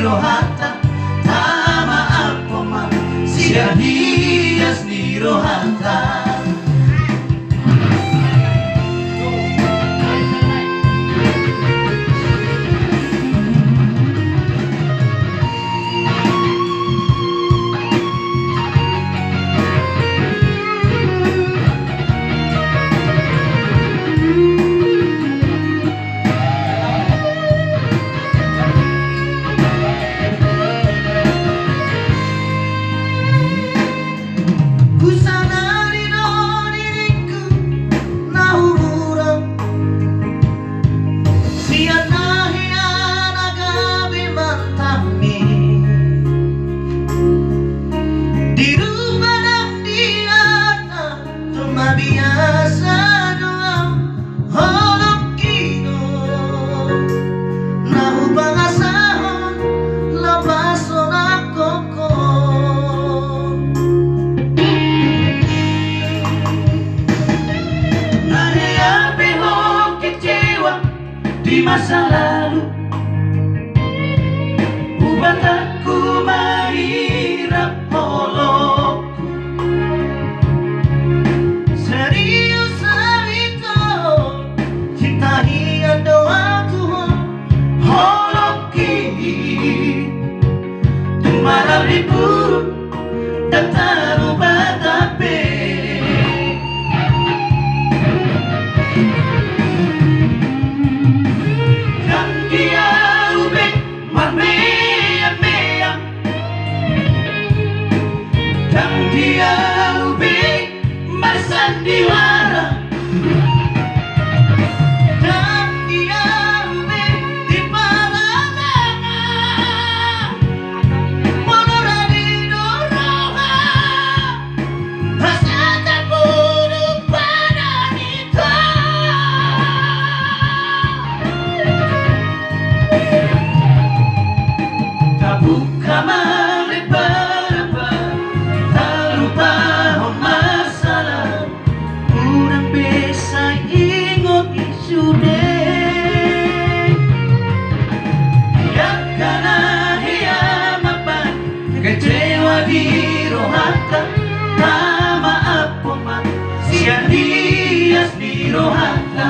rohata tama apa man sia hias ni rohata. Biasa doang holok kino nahu pangasahon labason akoko Nahyapi ho kecewa di masa lalu, buat aku mahirap holok. serius itu cinta hian doa Tuhan Holok kini tumarap di buruk dan taruh tapi dan dia ubek marmea-mea dan dia ubek marsandiwara dan dia ubek di paralana monora di doroha hasatan bunuh pada nita tak buka malipa-lipa tak lupa masalah urang bisa ingot isude hiat kana hiam apa kecewa di rohata tama apa man sia hias di rohata